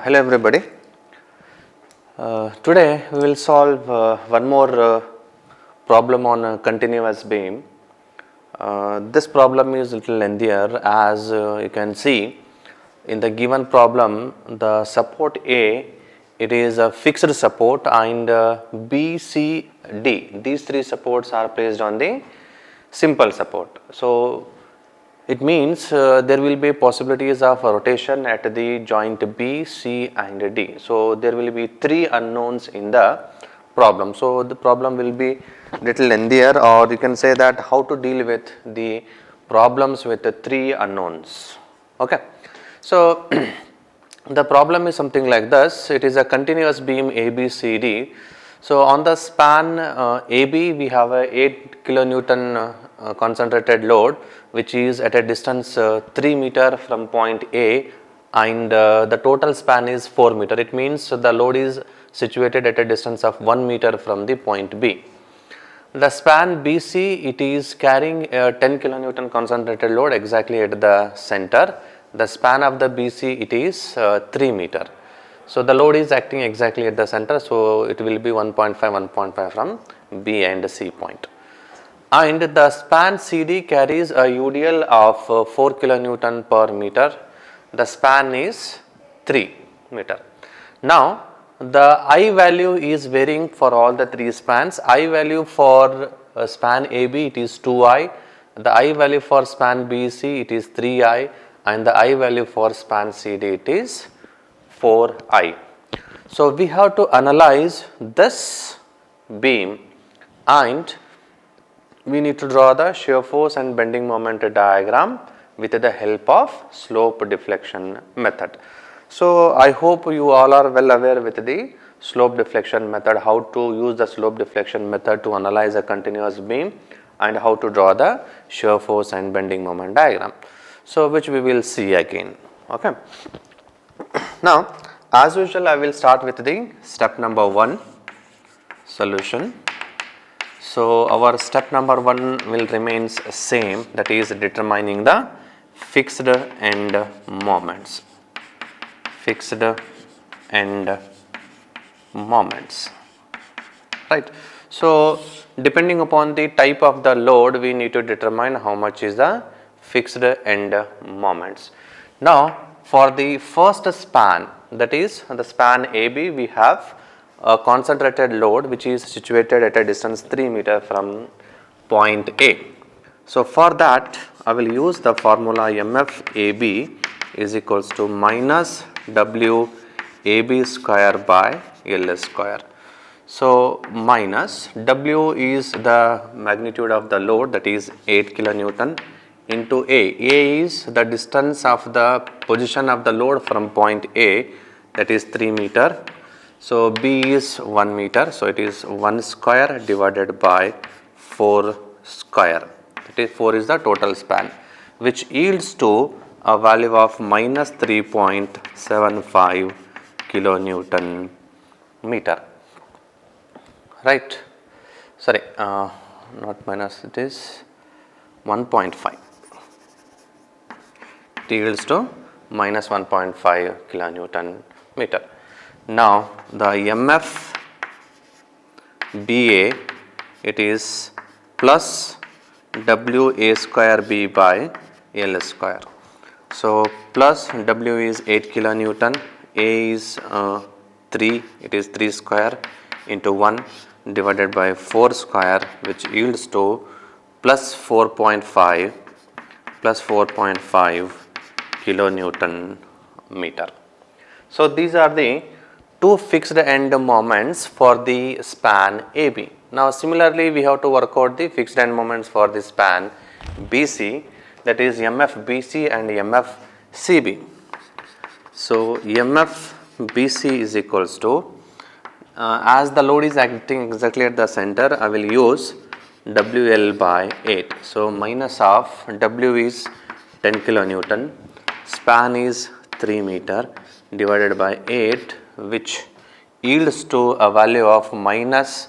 Hello everybody. Today we will solve one more problem on a continuous beam. This problem is little lengthier, as you can see in the given problem. The support A, it is a fixed support, and B, C, D, these three supports are placed on the simple support. So it means there will be possibilities of rotation at the joint B, C and D. So there will be three unknowns in the problem. So the problem will be little lengthier, or you can say that how to deal with the problems with the three unknowns. Okay. So the problem is something like this. It is a continuous beam ABCD. So on the span AB, we have a 8 kilonewton concentrated load, which is at a distance 3 meter from point A, and the total span is 4 meter. It means the load is situated at a distance of 1 meter from the point B. The span BC, it is carrying a 10 kilonewton concentrated load exactly at the center. The span of the BC, it is 3 meter. So the load is acting exactly at the center, so it will be 1.5 from B and C point. And the span CD carries a UDL of 4 kilonewton per meter. The span is 3 meter. Now the I value is varying for all the three spans. I value for span AB, it is 2I. The I value for span BC, it is 3I, and the I value for span CD, it is 4I. So we have to analyze this beam, and we need to draw the shear force and bending moment diagram with the help of slope deflection method. So I hope you all are well aware with the slope deflection method, how to use the slope deflection method to analyze a continuous beam, and how to draw the shear force and bending moment diagram. So which we will see again. Okay. Now as usual, I will start with the step number 1, solution. So our step number 1 will remains same, that is determining the fixed end moments. Fixed end moments, right. So depending upon the type of the load, we need to determine how much is the fixed end moments. Now for the first span, that is the span AB, we have a concentrated load which is situated at a distance 3 meter from point A. So for that, I will use the formula MF AB is equals to minus W AB square by L square. So minus W is the magnitude of the load, that is 8 kilonewton, into A. A is the distance of the position of the load from point A, that is 3 meter. So B is 1 meter, so it is 1 square divided by 4 square, that is 4 is the total span, which yields to a value of minus 3.75 kilonewton meter, right. Sorry, not minus, it is 1.5. It yields to minus 1.5 kilonewton meter. Now the MF BA, it is plus WA square B by L square. So plus W is 8 kilonewton, A is 3, it is 3 square into 1 divided by 4 square, which yields to plus 4.5 kilonewton meter. So these are the two fixed end moments for the span AB. Now similarly, we have to work out the fixed end moments for the span BC, that is MF BC and MF CB. So MF BC is equals to, as the load is acting exactly at the center, I will use WL by 8. So minus of W is 10 kilonewton, span is 3 meter divided by 8, which yields to a value of minus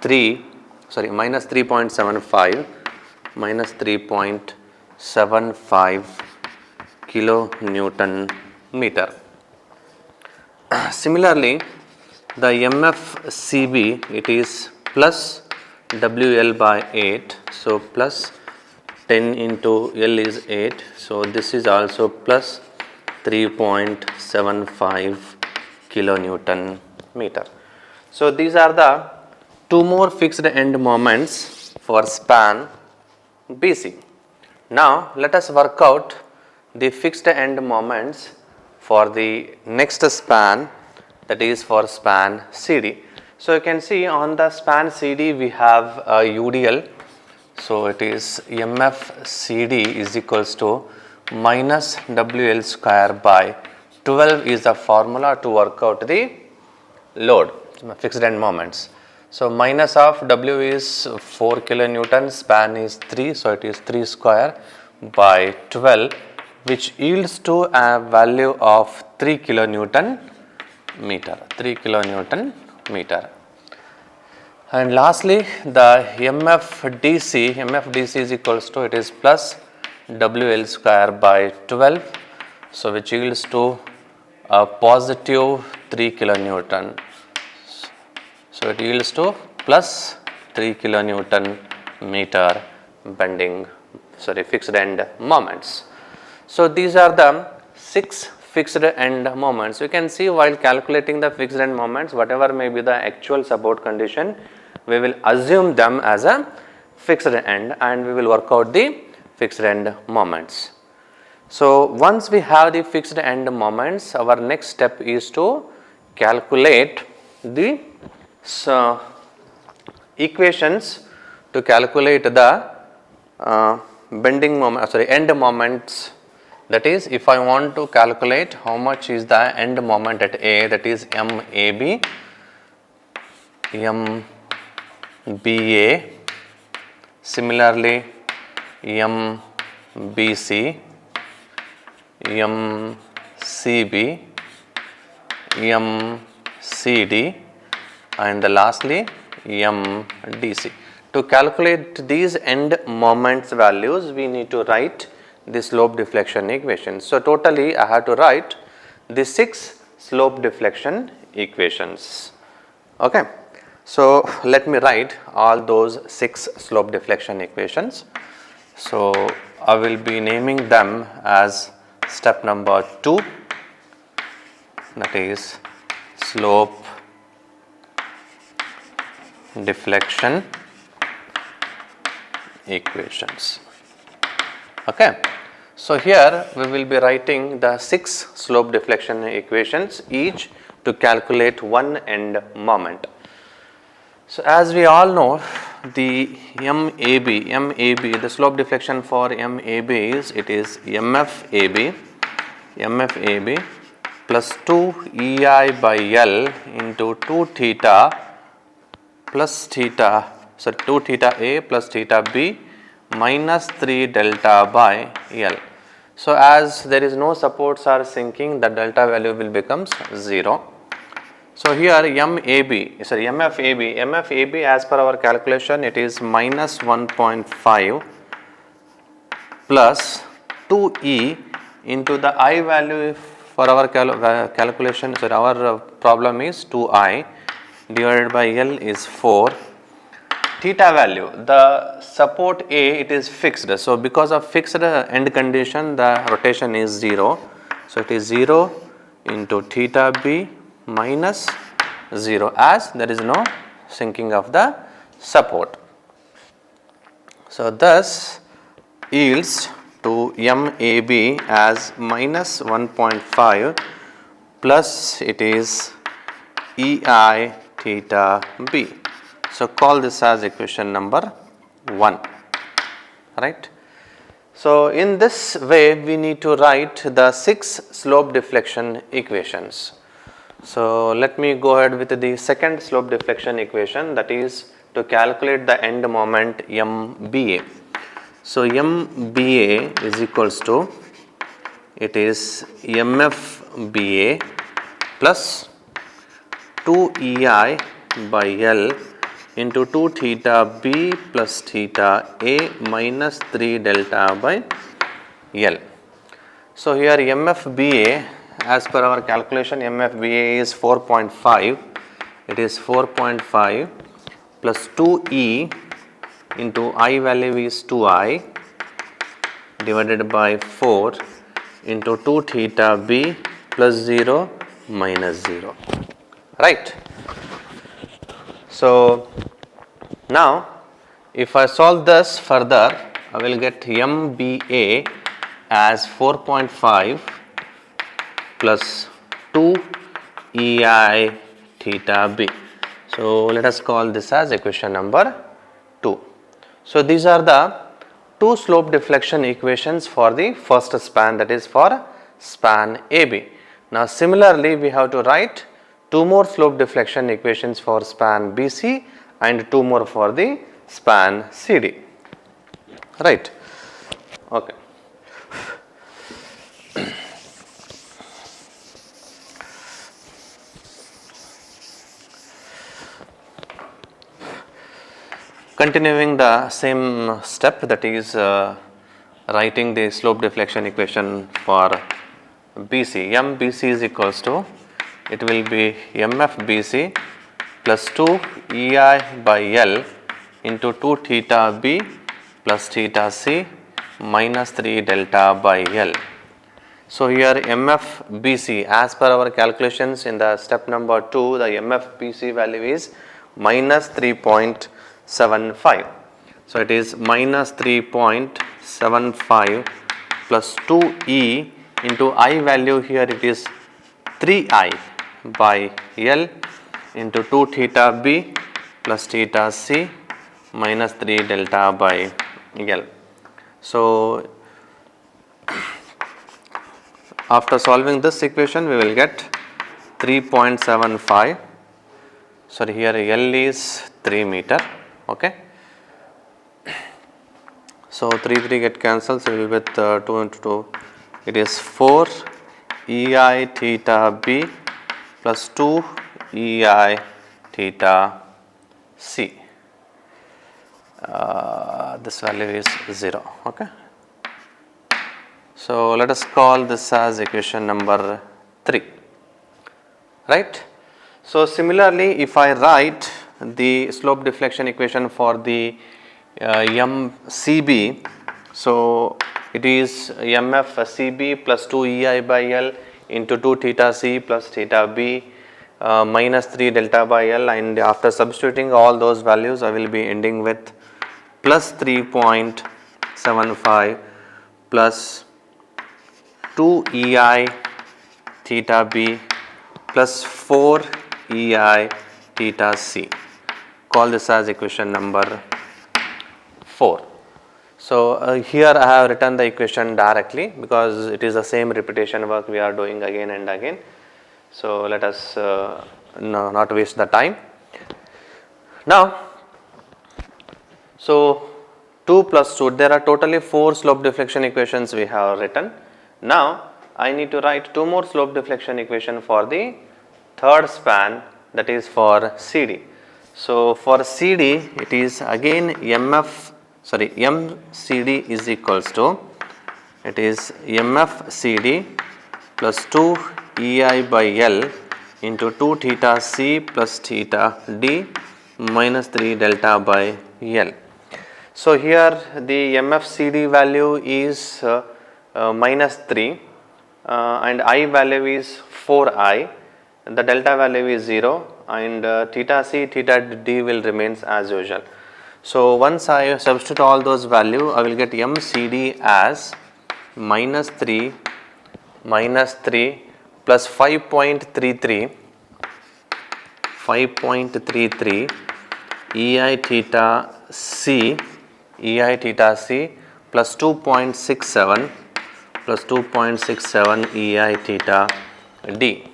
3.75 kilonewton meter. Similarly, the MFCB, it is plus WL by 8. So, plus 10 into L is 8. So, this is also plus 3.75 kilonewton meter. So, these are the two more fixed end moments for span BC. Now, let us work out the fixed end moments for the next span, that is for span CD. So, you can see on the span CD we have a UDL. So, it is MF CD is equals to minus WL square by 12 is the formula to work out the load, fixed end moments. So, minus of W is 4 kilonewton, span is 3, so it is 3 square by 12, which yields to a value of 3 kilonewton meter, 3 kilonewton meter. And lastly, the MFDC is equals to, it is plus WL square by 12, so which yields to a positive 3 kilonewton. So, it yields to plus 3 kilonewton meter bending, fixed end moments. So, these are the 6 fixed end moments. You can see while calculating the fixed end moments, whatever may be the actual support condition, we will assume them as a fixed end and we will work out the fixed end moments. So, once we have the fixed end moments, our next step is to calculate the equations to calculate the bending moment, end moments. That is, if I want to calculate how much is the end moment at A, that is MAB, MBA, similarly MBC, MCB, MCD, and lastly MDC. To calculate these end moments values, we need to write the slope deflection equation. So, totally I have to write the 6 slope deflection equations. Okay. So, let me write all those 6 slope deflection equations. So, I will be naming them as step number 2, that is slope deflection equations. Okay. So, here we will be writing the 6 slope deflection equations, each to calculate one end moment. So, as we all know, the MAB, the slope deflection for MAB is, it is MFAB plus 2 EI by L into 2 theta plus theta, 2 theta A plus theta B minus 3 delta by L. So, as there is no supports are sinking, the delta value will becomes 0. So, here MFAB as per our calculation, it is minus 1.5 plus 2E into the I value for our calculation, our problem is 2I divided by L is 4. Theta value, the support A, it is fixed. So, because of fixed end condition, the rotation is 0. So, it is 0 into theta B minus 0, as there is no sinking of the support. So, thus yields to MAB as minus 1.5 plus it is EI theta B. So, call this as equation number 1, right. So, in this way we need to write the 6 slope deflection equations. So, let me go ahead with the second slope deflection equation, that is to calculate the end moment MBA. So, MBA is equals to, it is MFBA plus 2 EI by L into 2 theta B plus theta A minus 3 delta by L. So, here MFBA, as per our calculation MFBA is 4.5, it is 4.5 plus 2E into I value is 2I divided by 4 into 2 theta B plus 0 minus 0, right. So now if I solve this further, I will get MBA as 4.5 plus 2 EI theta B. So let us call this as equation number 2. So these are the two slope deflection equations for the first span, that is for span AB. Now similarly we have to write two more slope deflection equations for span BC and two more for the span CD, right. Okay. Continuing the same step, that is writing the slope deflection equation for BC. MBC is equals to, it will be MFBC plus 2 EI by L into 2 theta B plus theta C minus 3 delta by L. So here MFBC, as per our calculations in the step number 2, the MFBC value is minus 3.75. So it is minus 3.75 plus 2E into I value, here it is 3I by L into 2 theta B plus theta C minus 3 delta by L. So after solving this equation we will get 3.75, sorry, here L is 3 meter, okay. So 3 get cancelled, so we will with 2 into 2, it is 4 EI theta B plus 2 EI theta C. This value is 0, okay. So let us call this as equation number 3, right. So similarly if I write the slope deflection equation for the MCB, so it is MFCB plus 2 EI by L into 2 theta C plus theta B minus 3 delta by L, and after substituting all those values I will be ending with plus 3.75 plus 2 EI theta B plus 4 EI theta C. Call this as equation number 4. So here I have written the equation directly because it is the same repetition work we are doing again and again. So let us not waste the time. Now, so 2 plus 2, there are totally 4 slope deflection equations we have written. Now I need to write two more slope deflection equation for the third span, that is for CD. So for CD it is again MCD is equals to, it is MFCD plus 2 EI by L into 2 theta C plus theta D minus 3 delta by L. So here the MFCD value is minus 3 and I value is 4I, the delta value is 0, and theta C, theta D will remains as usual. So once I substitute all those value, I will get MCD as minus 3 plus 5.33 EI theta C plus 2.67 EI theta D.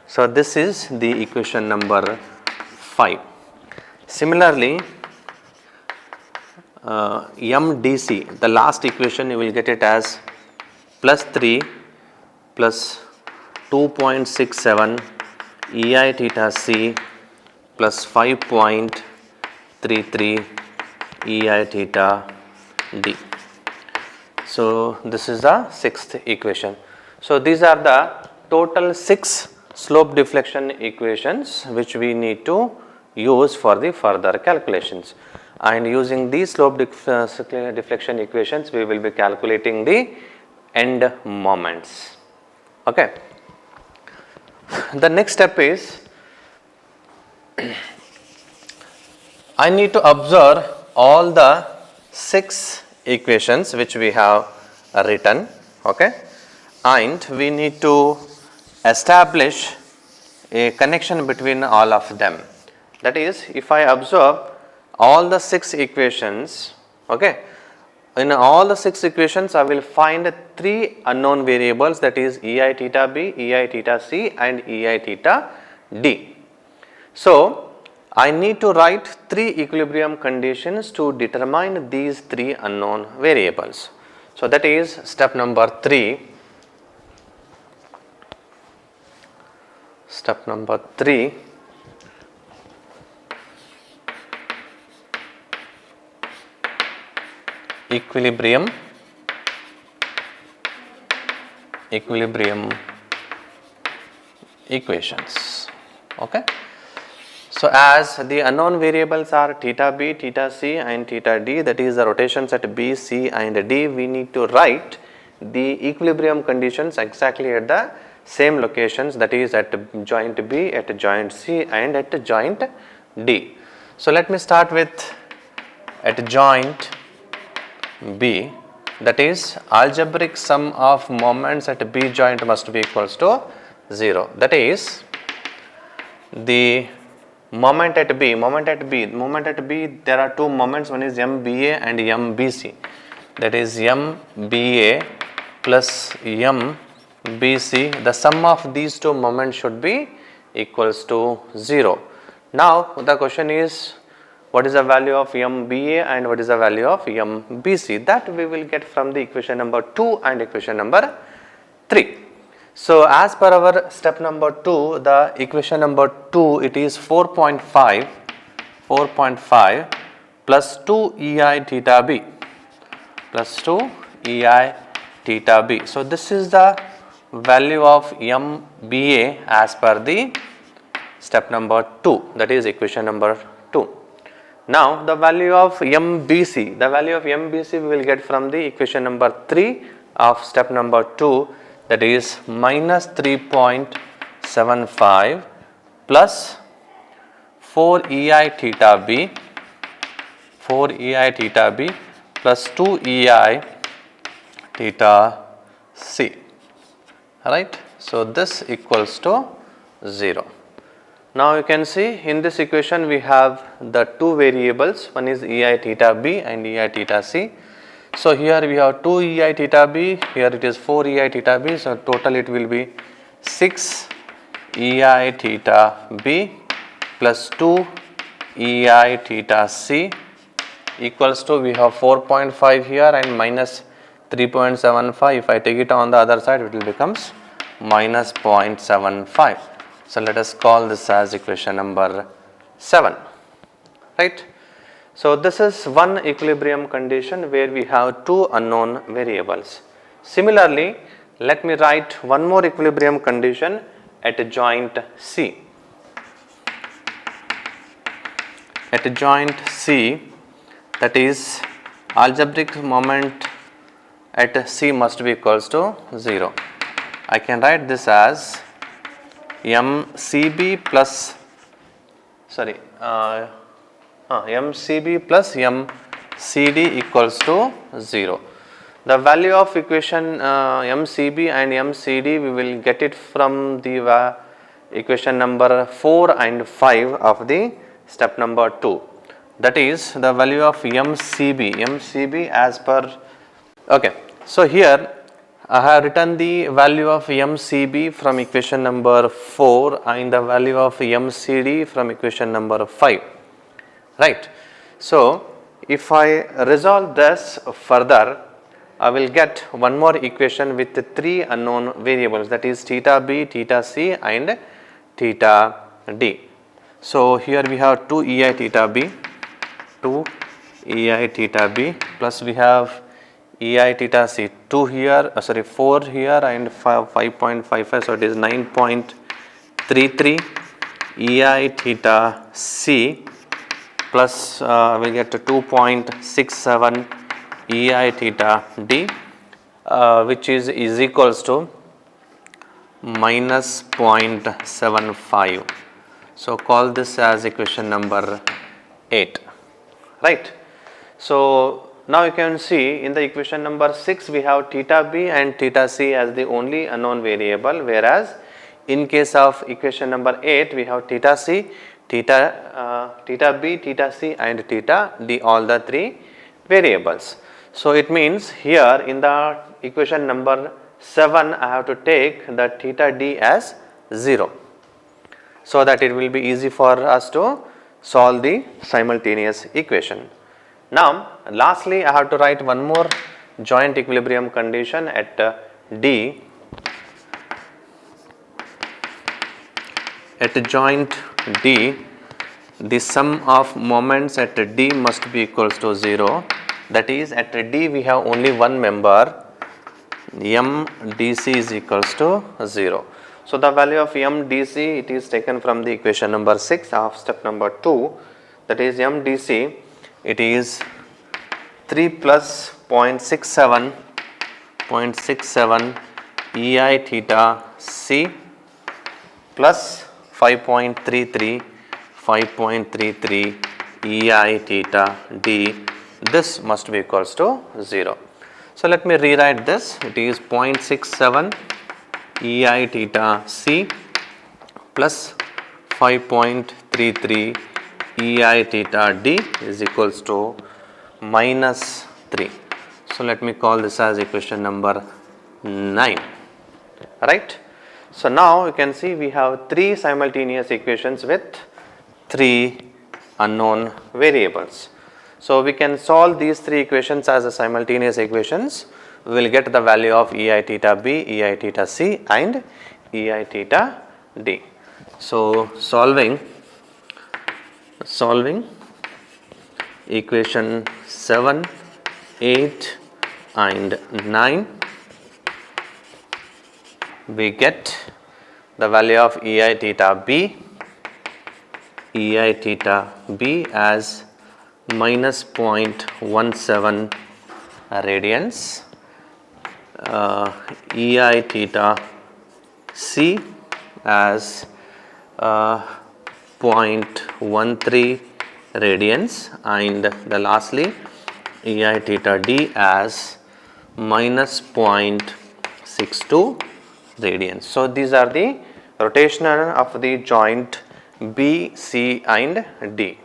So this is the equation number 5. Similarly, MDC, the last equation you will get it as plus 3 plus 2.67 EI theta C plus 5.33 EI theta D. So this is the sixth equation. So these are the total 6 slope deflection equations which we need to use for the further calculations, and using these slope deflection equations we will be calculating the end moments. Okay. The next step is I need to observe all the 6 equations which we have written, okay, and we need to establish a connection between all of them. That is, if I observe all the 6 equations, okay, in all the 6 equations I will find 3 unknown variables, that is ei theta b, ei theta c and ei theta d. So I need to write 3 equilibrium conditions to determine these 3 unknown variables. So that is step number 3. Step number 3. Equilibrium equations. Okay. So as the unknown variables are theta b, theta c and theta d, that is the rotations at b, c and d, we need to write the equilibrium conditions exactly at the same locations, that is at joint b, at joint c and at joint d. So let me start with at joint b, that is algebraic sum of moments at b joint must be equals to 0. That is the moment at b, there are 2 moments, one is MBA and MBC, that is MBA plus MBC, the sum of these 2 moments should be equals to 0. Now the question is, what is the value of MBA and what is the value of MBC? That we will get from the equation number 2 and equation number 3. So as per our step number 2, the equation number 2, it is 4.5 plus 2 ei theta b plus 2 ei theta b. So this is the value of MBA as per the step number 2, that is equation number 2. Now the value of MBC, we will get from the equation number 3 of step number 2, that is minus 3.75 plus 4 ei theta b plus 2 ei theta c, right. So this equals to 0. Now you can see in this equation we have the 2 variables, one is ei theta b and ei theta c. So here we have 2 ei theta b, here it is 4 ei theta b, so total it will be 6 ei theta b plus 2 ei theta c equals to, we have 4.5 here and minus 3.75. If I take it on the other side, it will becomes minus 0.75. So let us call this as equation number 7, right. So this is one equilibrium condition where we have 2 unknown variables. Similarly, let me write one more equilibrium condition at joint C. At joint C, that is algebraic moment at C must be equals to 0. I can write this as MCB plus MCD equals to 0. The value of equation MCB and MCD, we will get it from the equation number 4 and 5 of the step number 2. That is the value of MCB as per, okay. So here I have written the value of MCB from equation number 4 and the value of MCD from equation number 5, right. So if I resolve this further, I will get one more equation with 3 unknown variables, that is theta b, theta c and theta d. So here we have 2 ei theta b plus we have EI theta C 2 here, 4 here and 5.55, so it is 9.33 EI theta C plus we get to 2.67 EI theta D, which is equals to minus 0.75. So call this as equation number 8, right. So now you can see in the equation number 6 we have theta B and theta C as the only unknown variable, whereas in case of equation number 8 we have theta C, theta B, theta C and theta D, all the three variables. So it means here in the equation number 7 I have to take the theta D as 0, so that it will be easy for us to solve the simultaneous equation. Now lastly I have to write one more joint equilibrium condition at D. At joint D, the sum of moments at D must be equals to 0. That is, at D we have only one member, MDC is equals to 0. So the value of MDC, it is taken from the equation number 6 of step number 2, that is MDC, it is 3 plus 0.67 EI theta C plus 5.33 EI theta D. This must be equals to 0. So let me rewrite this. It is 0.67 EI theta C plus 5.33 EI theta D is equals to minus 3. So let me call this as equation number 9, right. So now you can see we have 3 simultaneous equations with 3 unknown variables. So we can solve these 3 equations as a simultaneous equations. We will get the value of EI theta B, EI theta C and EI theta D. So solving equation 7, 8 and 9, we get the value of EI theta B as minus 0.17 radians, EI theta C as 0.13 radians, and the lastly EI theta D as minus 0.62 radians. So these are the rotational of the joint B, C and D,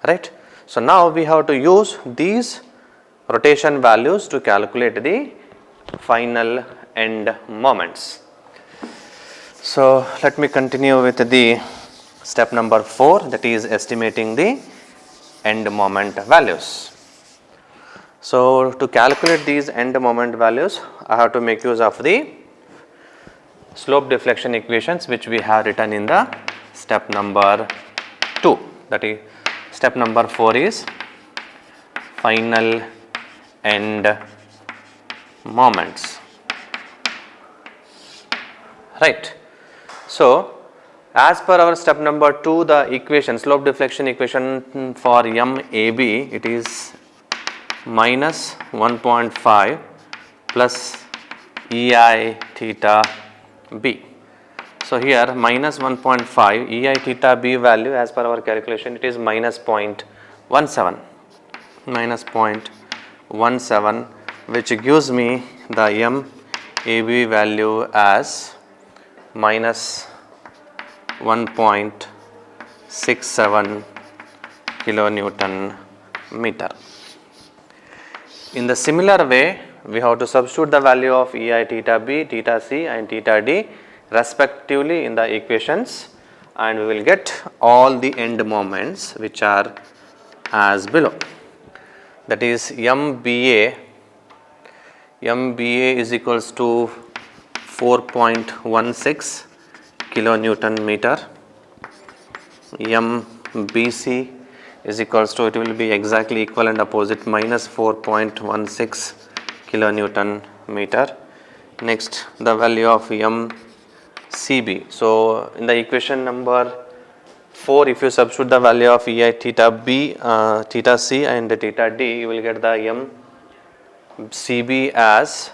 right. So now we have to use these rotation values to calculate the final end moments. So let me continue with the step number 4, that is estimating the end moment values. So to calculate these end moment values, I have to make use of the slope deflection equations which we have written in the step number 2. That is, step number 4 is final end moments, right. So as per our step number 2, the equation, slope deflection equation for MAB, it is minus 1.5 plus EI theta B. So here minus 1.5 EI theta B value, as per our calculation, it is minus 0.17, which gives me the MAB value as minus 1.67 kilonewton meter. In the similar way, we have to substitute the value of EI theta B, theta C and theta D respectively in the equations, and we will get all the end moments which are as below. That is MBA is equals to 4.16 kilonewton meter. MBC is equals to, it will be exactly equal and opposite, minus 4.16 kilonewton meter. Next, the value of mCb. So in the equation number 4, if you substitute the value of ei theta b, theta c and theta d, you will get the mCb as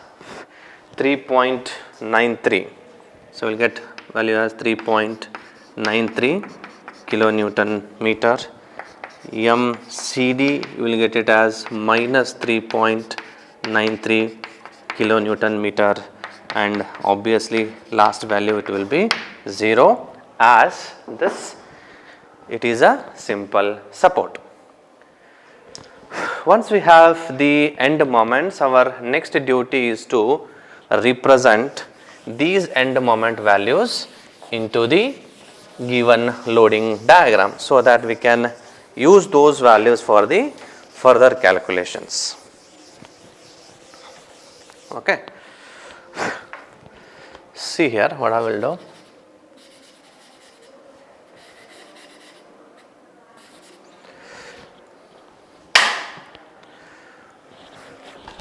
3.93. So we'll get value as 3.93 kilonewton meter. mCd, you will get it as minus 3.93 kilonewton meter, and obviously last value it will be 0, as this it is a simple support. Once we have the end moments, our next duty is to represent these end moment values into the given loading diagram, so that we can use those values for the further calculations. Okay. See here what I will do.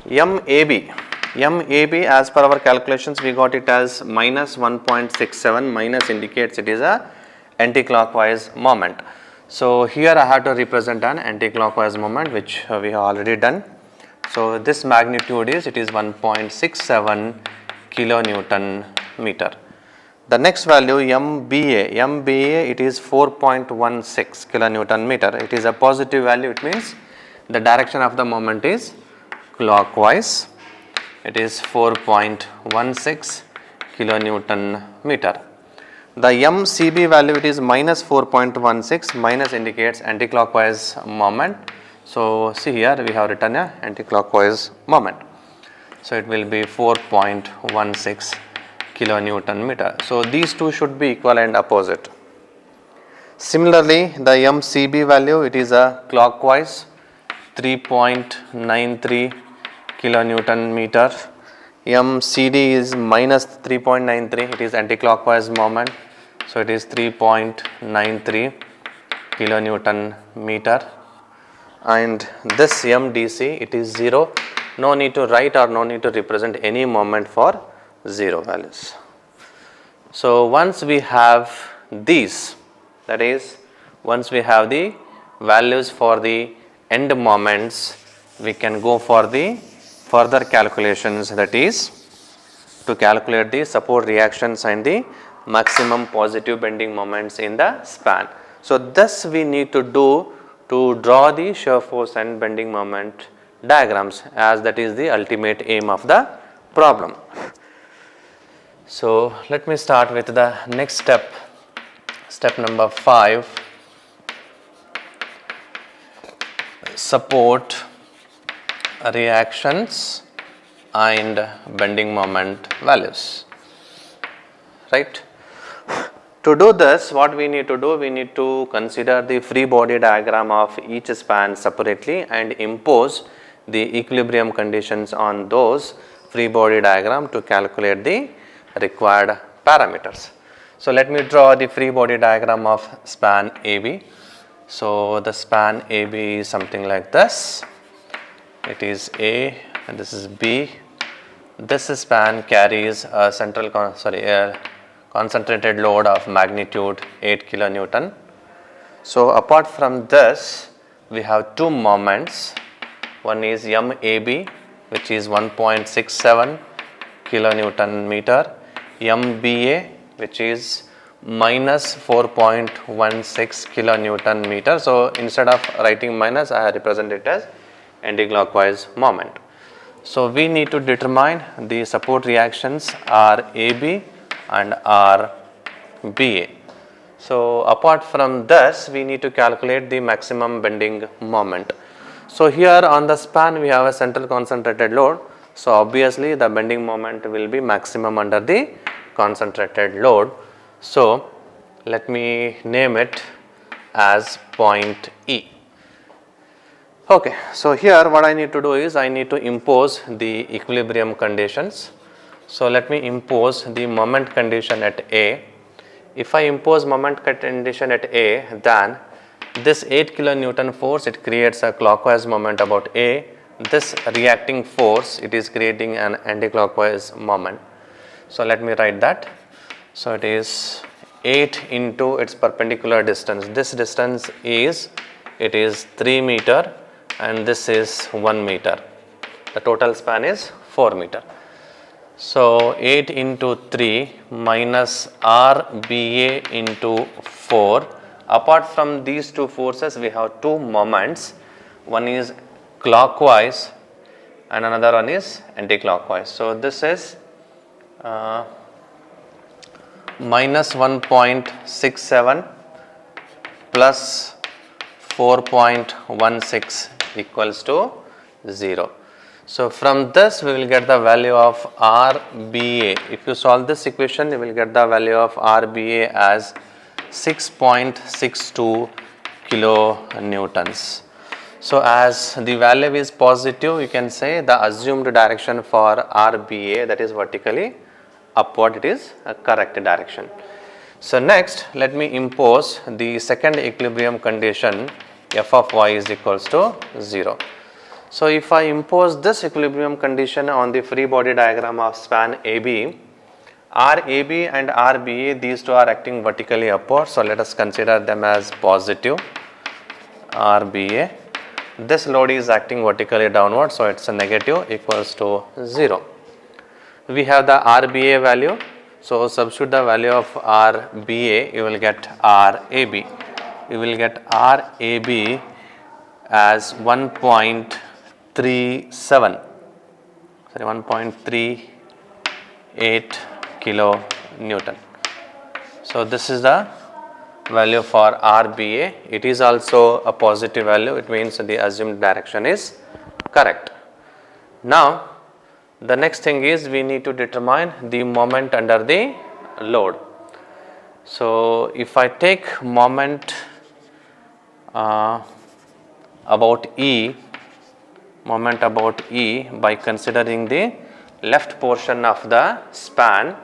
MAB as per our calculations, we got it as minus 1.67. Minus indicates it is a anti-clockwise moment. So here I have to represent an anti-clockwise moment, which we have already done. So this magnitude is 1.67 kilonewton meter. The next value MBA, it is 4.16 kilonewton meter. It is a positive value. It means the direction of the moment is clockwise. It is 4.16 kilonewton meter. The mCb value, it is minus 4.16. Minus indicates anti-clockwise moment. So see here we have written a anti-clockwise moment. So it will be 4.16 kilonewton meter. So these two should be equal and opposite. Similarly, the mCb value, it is a clockwise 3.93 kilonewton meter. mCd is minus 3.93. It is anti-clockwise moment. So it is 3.93 kilonewton meter. And this mDc, it is 0. No need to write or no need to represent any moment for 0 values. So once we have these, that is, once we have the values for the end moments, we can go for the further calculations, that is to calculate the support reactions and the maximum positive bending moments in the span. So this we need to do to draw the shear force and bending moment diagrams, as that is the ultimate aim of the problem. So let me start with the next step, step number 5, support reactions and bending moment values, right. To do this, what we need to do, we need to consider the free body diagram of each span separately and impose the equilibrium conditions on those free body diagram to calculate the required parameters. So let me draw the free body diagram of span AB. So the span AB is something like this. It is A and this is B. This span carries a concentrated load of magnitude 8 kilonewton. So apart from this, we have two moments. One is MAB, which is 1.67 kilonewton meter, MBA, which is minus 4.16 kilonewton meter. So instead of writing minus, I represent it as anti-clockwise moment. So we need to determine the support reactions RAB and RBA. So apart from this, we need to calculate the maximum bending moment. So here on the span we have a central concentrated load. So obviously the bending moment will be maximum under the concentrated load. So let me name it as point E. Okay, so here what I need to do is I need to impose the equilibrium conditions. So let me impose the moment condition at A. If I impose moment condition at A, then this 8 kilonewton force, it creates a clockwise moment about A, this reacting force, it is creating an anticlockwise moment. So let me write that. So it is 8 into its perpendicular distance. This distance is, it is 3 meter and this is 1 meter. The total span is 4 meter. So 8 into 3 minus RBA into 4. Apart from these two forces, we have two moments. One is clockwise and another one is anti-clockwise. So this is minus 1.67 plus 4.16 equals to 0. So from this we will get the value of RBA. If you solve this equation, you will get the value of RBA as 6.62 kilonewtons. So as the value is positive, you can say the assumed direction for RBA, that is vertically upward, it is a correct direction. So next, let me impose the second equilibrium condition, f of y is equals to 0. So if I impose this equilibrium condition on the free body diagram of span AB, RAB and RBA, these two are acting vertically upward. So let us consider them as positive. RBA, this load is acting vertically downward, so it's a negative, equals to 0. We have the RBA value, so substitute the value of RBA, you will get RAB. You will get RAB as 1.38 kilonewton. So this is the value for RBA. It is also a positive value, it means the assumed direction is correct. Now the next thing is we need to determine the moment under the load. So if I take moment about E by considering the left portion of the span.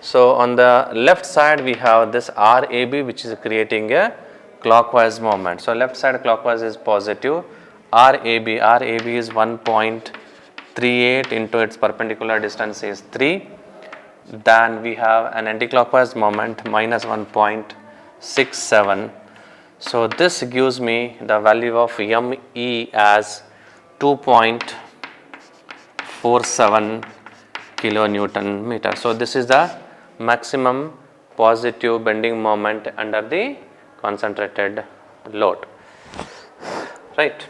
So on the left side we have this RAB, which is creating a clockwise moment. So left side clockwise is positive. RAB is 1.38 into its perpendicular distance is 3. Then we have an anticlockwise moment minus 1.67. So this gives me the value of ME as 2.47 kilonewton meter. So this is the maximum positive bending moment under the concentrated load, right.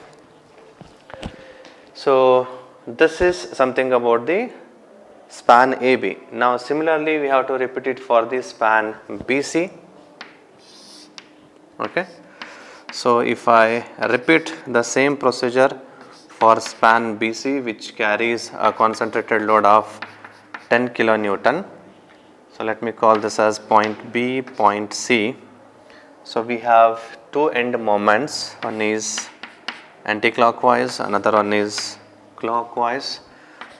So this is something about the span AB. Now similarly we have to repeat it for the span BC. Okay. So if I repeat the same procedure for span BC, which carries a concentrated load of 10 kilonewton. So let me call this as point B, point C. So we have two end moments, one is anti-clockwise, another one is clockwise.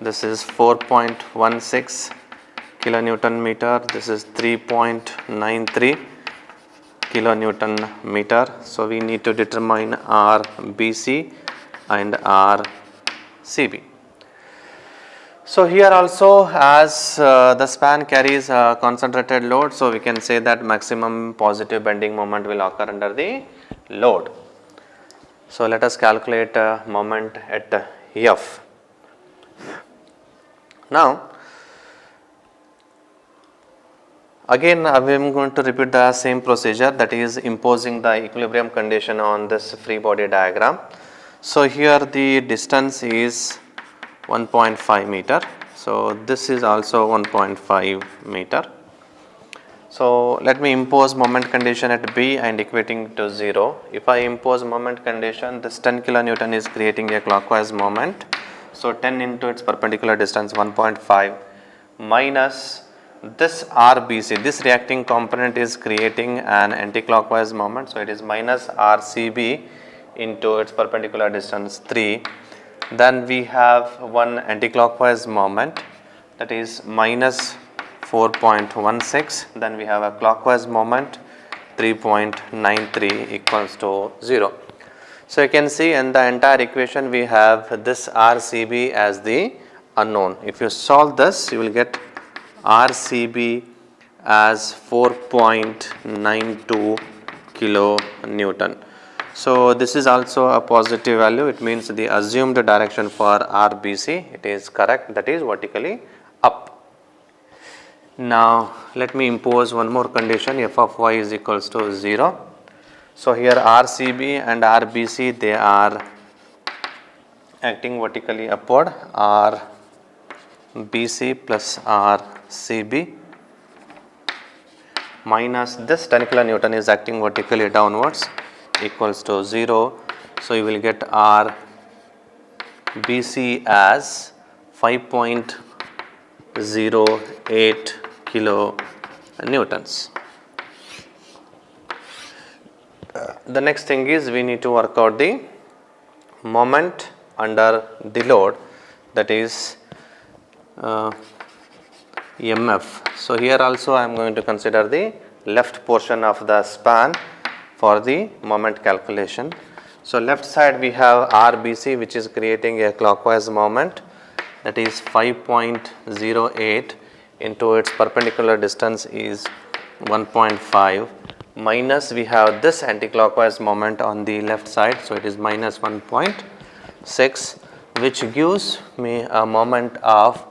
This is 4.16 kilonewton meter, this is 3.93 kilonewton meter. So we need to determine RBC and RCB. So here also, as the span carries a concentrated load, so we can say that maximum positive bending moment will occur under the load. So let us calculate a moment at F. Now again I am going to repeat the same procedure, that is imposing the equilibrium condition on this free body diagram. So here the distance is 1.5 meter. So this is also 1.5 meter. So let me impose moment condition at B and equating to 0. If I impose moment condition, this 10 kilonewton is creating a clockwise moment. So 10 into its perpendicular distance 1.5 minus this RBC, this reacting component is creating an anti-clockwise moment. So it is minus RCB into its perpendicular distance 3. Then we have one anti-clockwise moment, that is minus 4.16. Then we have a clockwise moment 3.93 equals to 0. So you can see in the entire equation we have this RCB as the unknown. If you solve this, you will get RCB as 4.92 kilonewton. So this is also a positive value. It means the assumed direction for RBC, it is correct, that is vertically up. Now let me impose one more condition, f of y is equals to 0. So here RCB and RBC, they are acting vertically upward, RBC plus RCB minus this 10 kilonewton is acting vertically downwards equals to 0. So you will get RBC as 5.08 kilonewtons. The next thing is we need to work out the moment under the load, that is MF. So here also I am going to consider the left portion of the span for the moment calculation. So left side we have RBC, which is creating a clockwise moment, that is 5.08 into its perpendicular distance is 1.5, minus we have this anti-clockwise moment on the left side, so it is minus 1.6, which gives me a moment of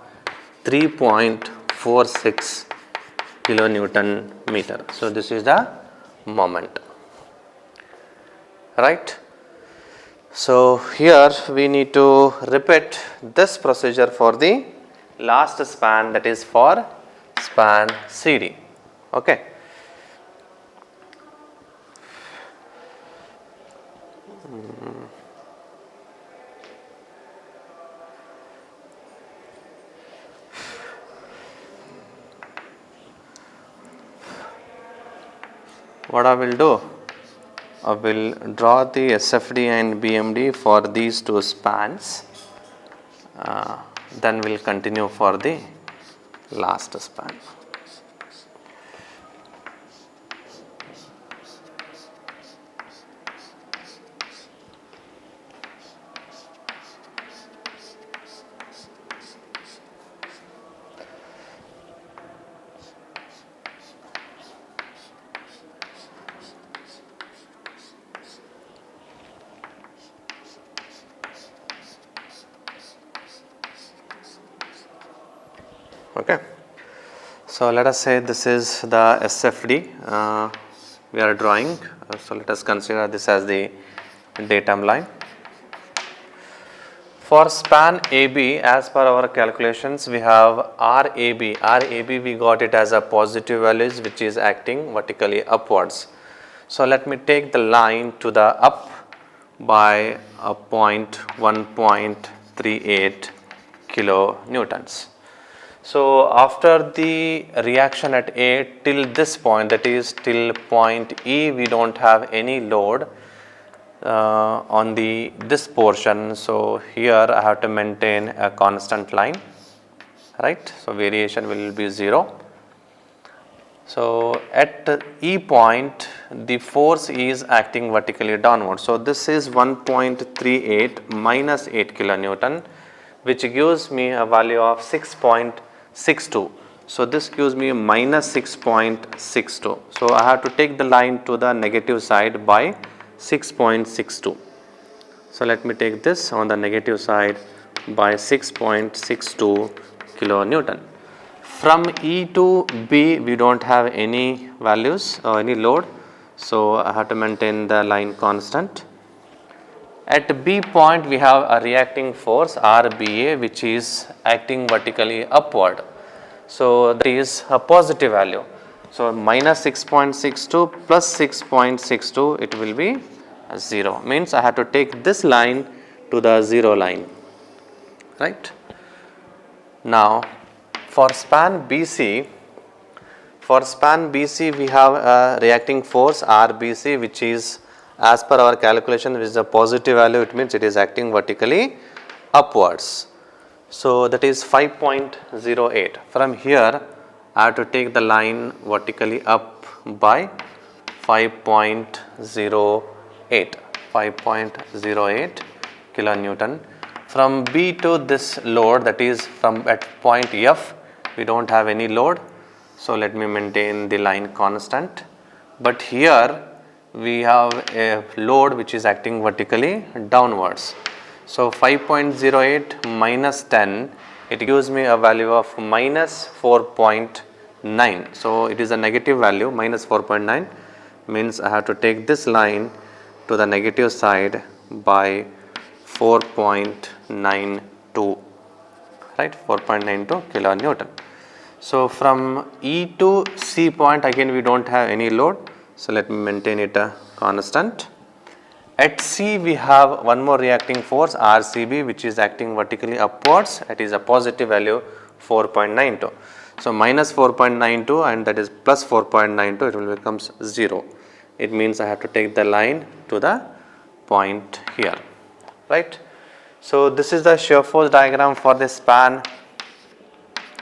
3.46 kilonewton meter. So this is the moment, right? So here we need to repeat this procedure for the last span, that is for span CD. Okay. What I will do, I will draw the SFD and BMD for these two spans, then we will continue for the last span. Okay. So let us say this is the SFD we are drawing. So let us consider this as the datum line. For span AB, as per our calculations, we have RAB. RAB we got it as a positive values, which is acting vertically upwards. So let me take the line to the up by a point 1.38 kilonewtons. So after the reaction at A till this point, that is till point E, we don't have any load on this portion. So here I have to maintain a constant line, right? So variation will be 0. So at E point, the force is acting vertically downward. So this is 1.38 minus 8 kilonewton, which gives me a value of 6.62. So this gives me minus 6.62. So I have to take the line to the negative side by 6.62. So let me take this on the negative side by 6.62 kilonewton. From E to B, we don't have any values or any load. So I have to maintain the line constant. At B point, we have a reacting force RBA, which is acting vertically upward. So that is a positive value. So minus 6.62 plus 6.62, it will be 0. Means I have to take this line to the 0 line, right? Now for span BC, we have a reacting force RBC, which is, as per our calculation, which is a positive value. It means it is acting vertically upwards. So that is 5.08. From here I have to take the line vertically up by 5.08. 5.08 kilonewton. From B to this load, that is from at point F, we don't have any load. So let me maintain the line constant. But here we have a load which is acting vertically downwards. So 5.08 minus 10, it gives me a value of minus 4.9. So it is a negative value, minus 4.9 means I have to take this line to the negative side by 4.92, right, 4.92 kilonewton. So from E to C point, again we don't have any load, so let me maintain it a constant. At C we have one more reacting force RCB, which is acting vertically upwards. It is a positive value 4.92. So minus 4.92 and that is plus 4.92, it will becomes 0. It means I have to take the line to the point here, right. So this is the shear force diagram for the span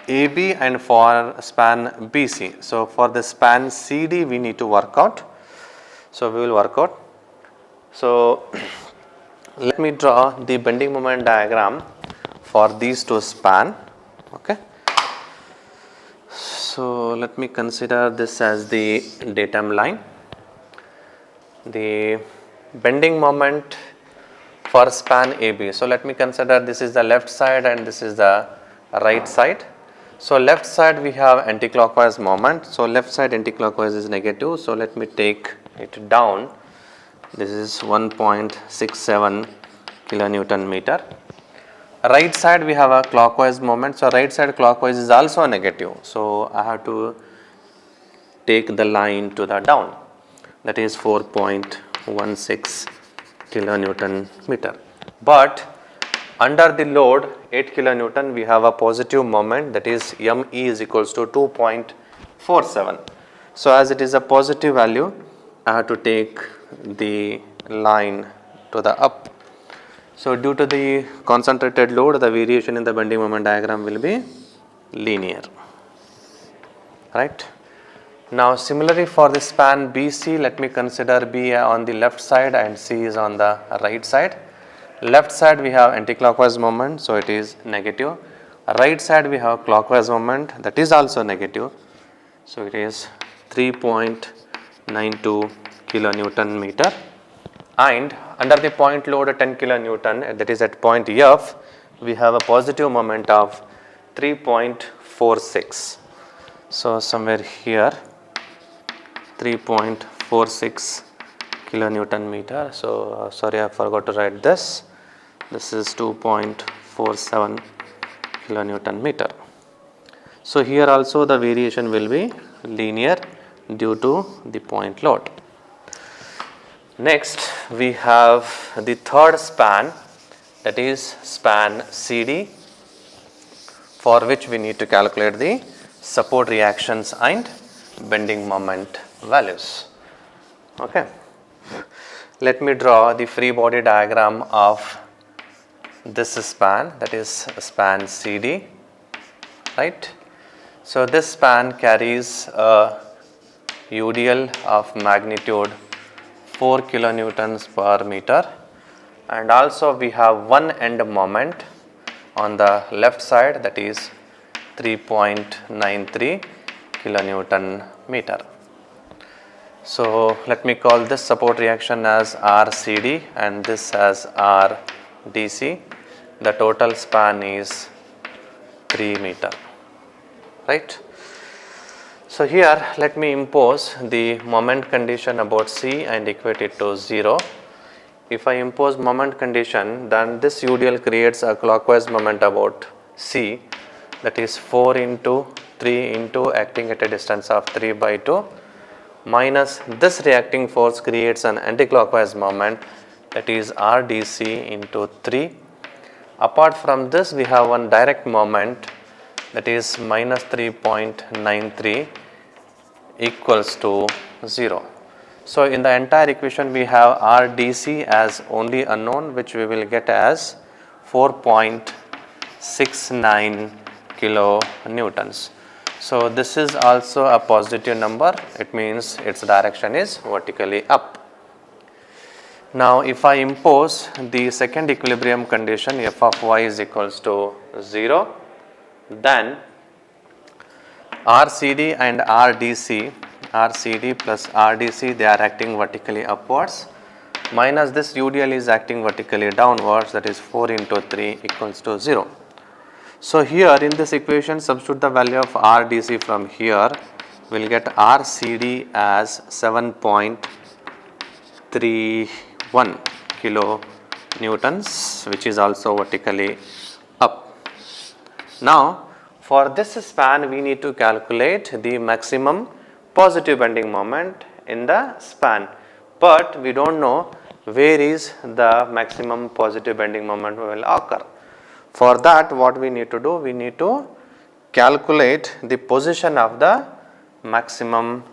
AB and for span BC. So for the span CD we need to work out. So we will work out. So let me draw the bending moment diagram for these two span. Okay. So let me consider this as the datum line. The bending moment for span AB. So let me consider this is the left side and this is the right side. So left side we have anticlockwise moment. So left side anticlockwise is negative. So let me take it down. This is 1.67 kilonewton meter. Right side we have a clockwise moment. So right side clockwise is also negative. So I have to take the line to the down. That is 4.16 kilonewton meter. But under the load 8 kilonewton we have a positive moment, that is ME is equals to 2.47. So as it is a positive value, I have to take the line to the up. So due to the concentrated load, the variation in the bending moment diagram will be linear, right. Now similarly for the span BC, let me consider B on the left side and C is on the right side. Left side we have anticlockwise moment, so it is negative. Right side we have clockwise moment, that is also negative. So it is 3.92 kilonewton meter. And under the point load 10 kilonewton, that is at point F, we have a positive moment of 3.46. So somewhere here 3.46 kilonewton meter. So sorry, I forgot to write this. This is 2.47 kilonewton meter. So here also the variation will be linear due to the point load. Next we have the third span, that is span CD, for which we need to calculate the support reactions and bending moment values. Okay. Let me draw the free body diagram of this span, that is span CD, right. So this span carries a UDL of magnitude 4 kilonewtons per meter, and also we have one end moment on the left side, that is 3.93 kilonewton meter. So let me call this support reaction as RCD and this as RDC. The total span is 3 meter, right. So here let me impose the moment condition about C and equate it to 0. If I impose moment condition, then this UDL creates a clockwise moment about C, that is 4 into 3 into acting at a distance of 3 by 2 minus this reacting force creates an anticlockwise moment, that is RDC into 3. Apart from this we have one direct moment, that is minus 3.93 equals to 0. So in the entire equation we have RDC as only unknown, which we will get as 4.69 kilonewtons. So this is also a positive number, it means its direction is vertically up. Now if I impose the second equilibrium condition f of y is equals to 0, then RCD and RCD plus RDC, they are acting vertically upwards, minus this UDL is acting vertically downwards, that is 4 into 3 equals to 0. So here in this equation, substitute the value of RDC from here, we will get RCD as 7.31 kilo newtons, which is also vertically up. Now for this span, we need to calculate the maximum positive bending moment in the span, but we don't know where is the maximum positive bending moment will occur. For that, what we need to do, we need to calculate the position of the maximum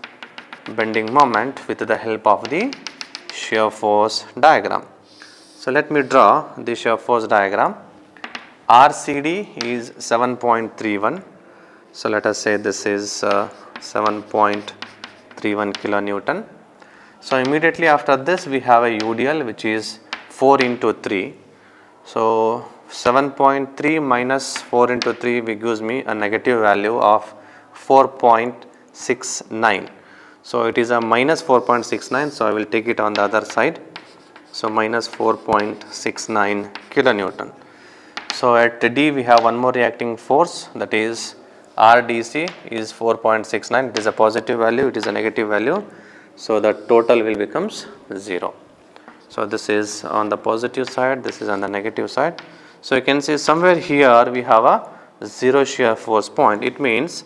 bending moment with the help of the shear force diagram. So let me draw the shear force diagram. RCD is 7.31. So let us say this is 7.31 kilonewton. So immediately after this, we have a UDL which is 4 into 3. So 7.3 minus 4 into 3 gives me a negative value of 4.69. So it is a minus 4.69. So I will take it on the other side. So minus 4.69 kilonewton. So at D we have one more reacting force, that is RDC is 4.69. It is a positive value, it is a negative value. So the total will becomes 0. So this is on the positive side, this is on the negative side. So you can see somewhere here we have a 0 shear force point. It means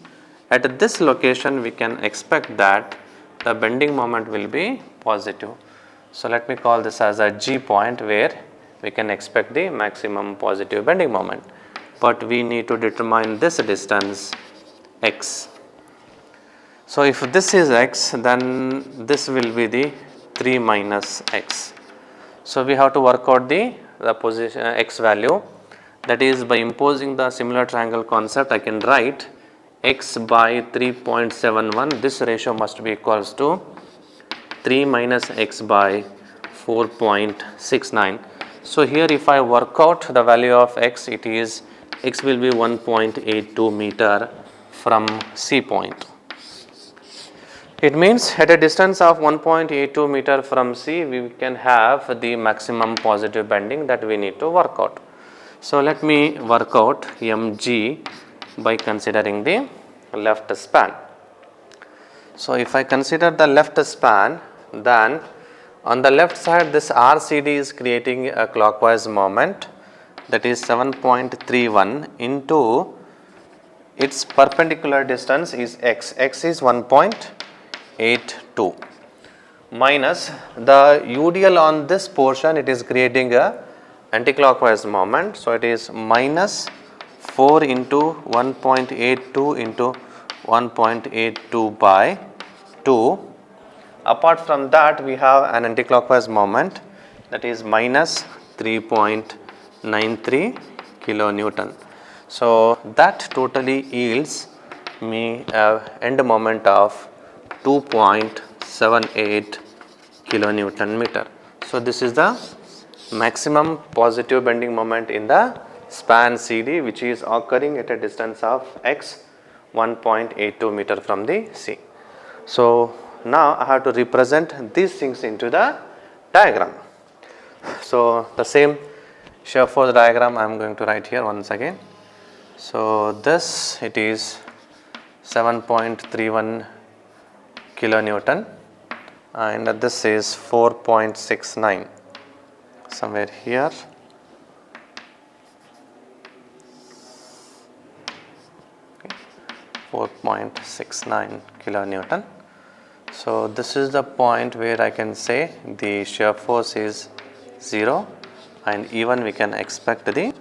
at this location we can expect that the bending moment will be positive. So let me call this as a G point where we can expect the maximum positive bending moment, but we need to determine this distance x. So if this is x, then this will be the 3 minus x. So we have to work out the position x value, that is by imposing the similar triangle concept, I can write x by 3.71. This ratio must be equals to 3 minus x by 4.69. So here if I work out the value of x, it is x will be 1.82 meter from C point. It means at a distance of 1.82 meter from C, we can have the maximum positive bending that we need to work out. So let me work out mg by considering the left span. So if I consider the left span, then on the left side this RCD is creating a clockwise moment, that is 7.31 into its perpendicular distance is x. X is 1.82 minus the UDL on this portion, it is creating a anticlockwise moment. So it is minus 4 into 1.82 into 1.82 by 2. Apart from that, we have an anticlockwise moment, that is minus 3.93 kilonewton. So that totally yields me a end moment of 2.78 kilonewton meter. So this is the maximum positive bending moment in the span CD, which is occurring at a distance of x 1.82 meter from the C. So now I have to represent these things into the diagram. So the same shear force diagram I am going to write here once again. So this, it is 7.31 kilonewton and this is 4.69 somewhere here. Okay. 4.69 kilonewton. So this is the point where I can say the shear force is 0 and even we can expect the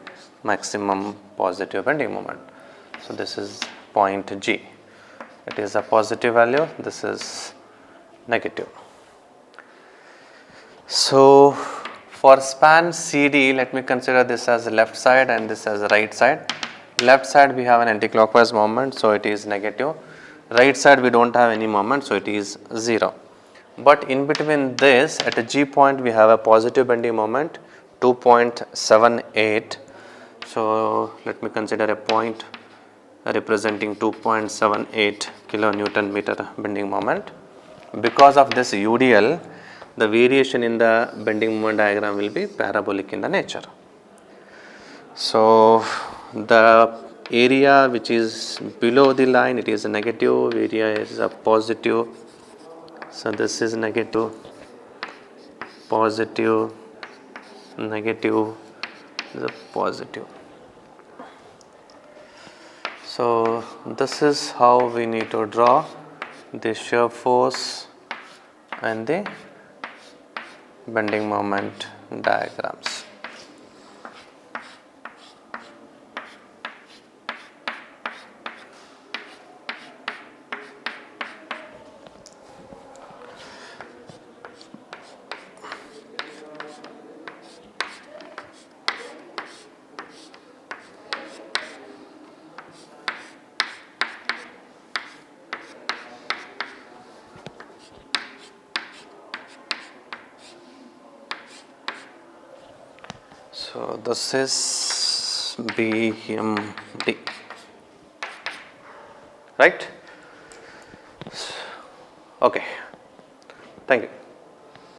maximum positive bending moment. So this is point G. It is a positive value, this is negative. So for span CD, let me consider this as left side and this as right side. Left side we have an anticlockwise moment, so it is negative. Right side we don't have any moment, so it is 0. but in between this at a G point we have a positive bending moment 2.78. So let me consider a point representing 2.78 kilonewton meter bending moment. Because of this UDL, the variation in the bending moment diagram will be parabolic in the nature. So the area which is below the line, it is a negative, area is a positive. So this is negative, positive, negative, is a positive. So this is how we need to draw the shear force and the bending moment diagrams. So this is BMD, right? Okay, thank you.